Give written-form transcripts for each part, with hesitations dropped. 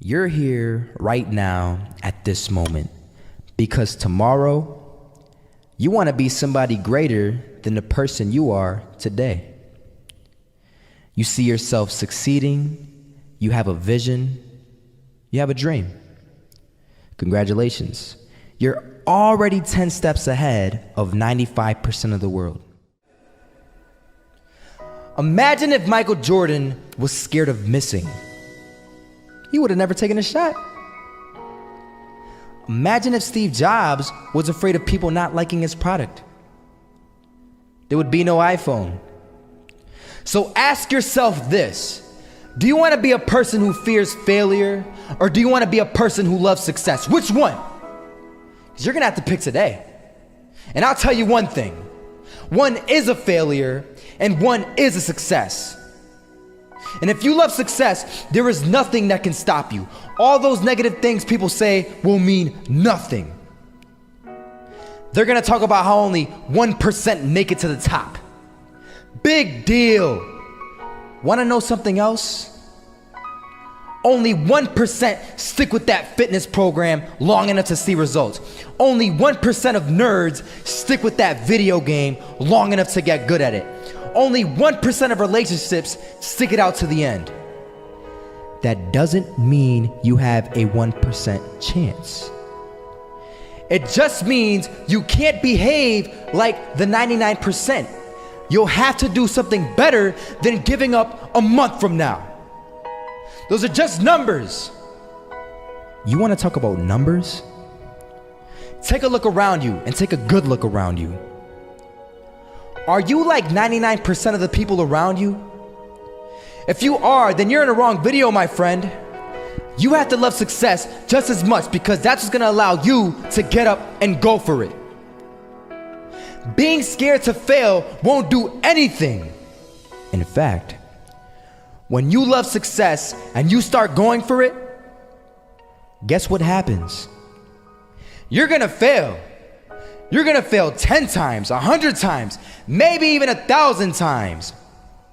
You're here right now at this moment because tomorrow you want to be somebody greater than the person you are today. You see yourself succeeding, you have a vision, you have a dream. Congratulations. You're already 10 steps ahead of 95% of the world. Imagine if Michael Jordan was scared of missing. He would have never taken a shot. Imagine if Steve Jobs was afraid of people not liking his product. There would be no iPhone. So ask yourself this: do you want to be a person who fears failure, or do you want to be a person who loves success? Which one? Because you're gonna have to pick today. And I'll tell you one thing: one is a failure and one is a success. And if you love success, there is nothing that can stop you. All those negative things people say will mean nothing. They're gonna talk about how only 1% make it to the top. Big deal. Wanna know something else? Only 1% stick with that fitness program long enough to see results. Only 1% of nerds stick with that video game long enough to get good at it. Only 1% of relationships stick it out to the end. That doesn't mean you have a 1% chance. It just means you can't behave like the 99%. You'll have to do something better than giving up a month from now. Those are just numbers. You want to talk about numbers? Take a look around you and take a good look around you. Are you like 99% of the people around you? If you are, then you're in the wrong video, my friend. You have to love success just as much because that's what's gonna allow you to get up and go for it. Being scared to fail won't do anything. In fact, when you love success and you start going for it, guess what happens? You're gonna fail. You're gonna fail 10 times, 100 times, maybe even 1,000 times.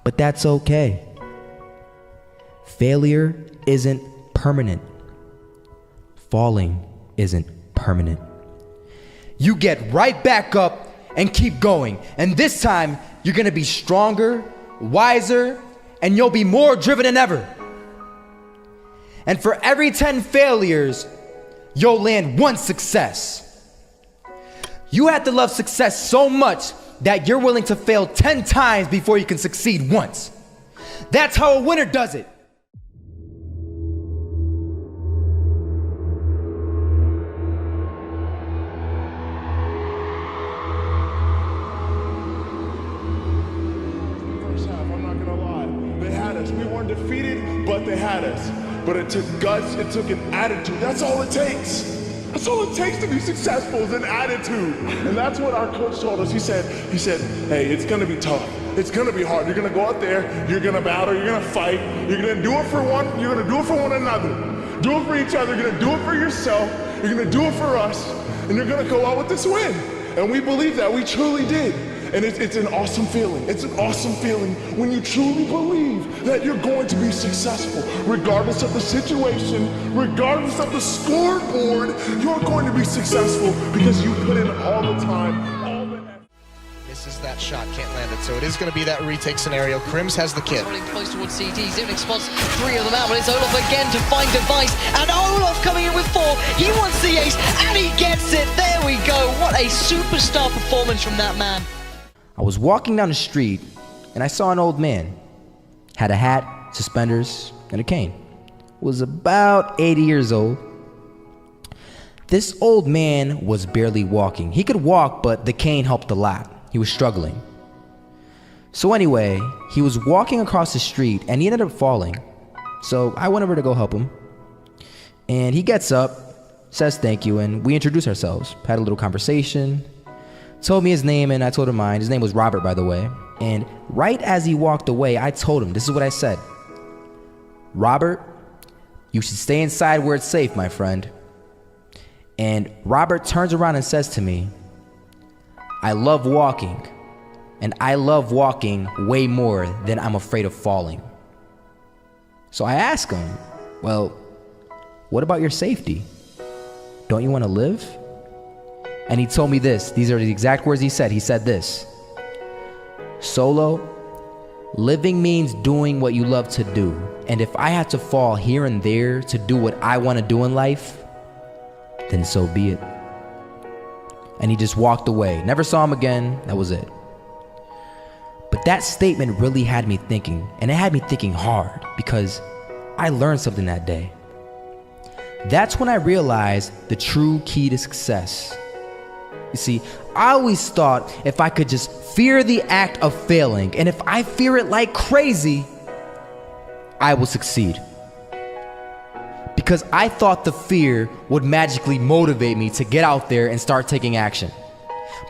But that's okay. Failure isn't permanent. Falling isn't permanent. You get right back up and keep going. And this time, you're gonna be stronger, wiser, and you'll be more driven than ever. And for every 10 failures, you'll land one success. You have to love success so much that you're willing to fail 10 times before you can succeed once. That's how a winner does it. First half, I'm not gonna lie. They had us. We weren't defeated, but they had us. But it took guts, it took an attitude. That's all it takes. That's all it takes to be successful is an attitude. And that's what our coach told us. He said, hey, it's gonna be tough. It's gonna be hard. You're gonna go out there, you're gonna battle, you're gonna fight, you're gonna do it for one, you're gonna do it for one another. Do it for each other, you're gonna do it for yourself, you're gonna do it for us, and you're gonna go out with this win. And we believe that, we truly did. And it's an awesome feeling. It's an awesome feeling when you truly believe that you're going to be successful. Regardless of the situation, regardless of the scoreboard, you're going to be successful because you put in all the time, all the effort. Misses that shot, can't land it. So it is going to be that retake scenario. Crims has the kit. Running close towards CT. Zivnik spots 3 of them out, but it's Olaf again to find Device. And Olaf coming in with 4. He wants the ace, and he gets it. There we go. What a superstar performance from that man. I was walking down the street and I saw an old man. Had a hat, suspenders, and a cane. Was about 80 years old. This old man was barely walking. He could walk, but the cane helped a lot. He was struggling. So anyway, he was walking across the street and he ended up falling. So I went over to go help him. And he gets up, says thank you, and we introduced ourselves. Had a little conversation. Told me his name and I told him mine. His name was Robert, by the way. And right as he walked away, I told him, this is what I said. Robert, you should stay inside where it's safe, my friend. And Robert turns around and says to me, I love walking, and I love walking way more than I'm afraid of falling. So I ask him, well, what about your safety? Don't you want to live? And he told me this. These are the exact words he said. He said this: Solo, living means doing what you love to do. And if I had to fall here and there to do what I want to do in life, then so be it. And he just walked away. Never saw him again. That was it. But that statement really had me thinking, and it had me thinking hard, because I learned something that day. That's when I realized the true key to success. You see, I always thought if I could just fear the act of failing, and if I fear it like crazy, I will succeed. Because I thought the fear would magically motivate me to get out there and start taking action.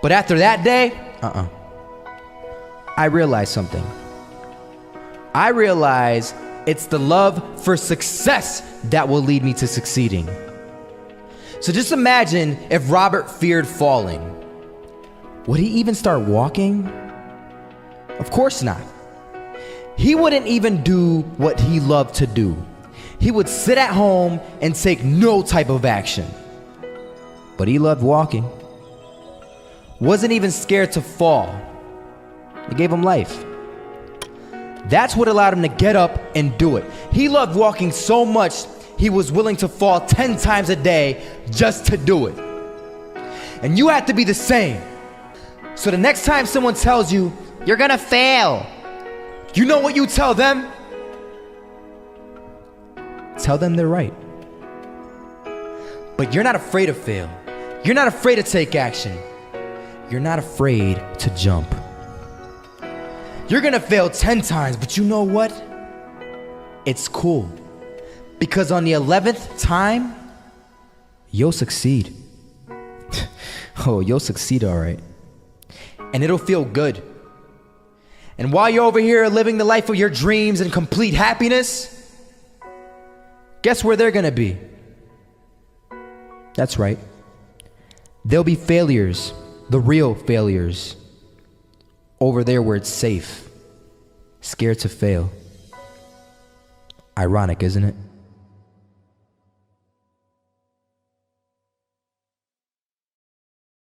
But after that day, I realized something. I realized it's the love for success that will lead me to succeeding. So just imagine if Robert feared falling. Would he even start walking? Of course not. He wouldn't even do what he loved to do. He would sit at home and take no type of action. But he loved walking. Wasn't even scared to fall. It gave him life. That's what allowed him to get up and do it. He loved walking so much, he was willing to fall 10 times a day just to do it. And you have to be the same. So the next time someone tells you, you're gonna fail, you know what you tell them? Tell them they're right. But you're not afraid to fail. You're not afraid to take action. You're not afraid to jump. You're gonna fail 10 times, but you know what? It's cool. Because on the 11th time, you'll succeed. Oh, you'll succeed, all right. And it'll feel good. And while you're over here living the life of your dreams and complete happiness, guess where they're gonna be? That's right. They'll be failures, the real failures. Over there where it's safe, scared to fail. Ironic, isn't it?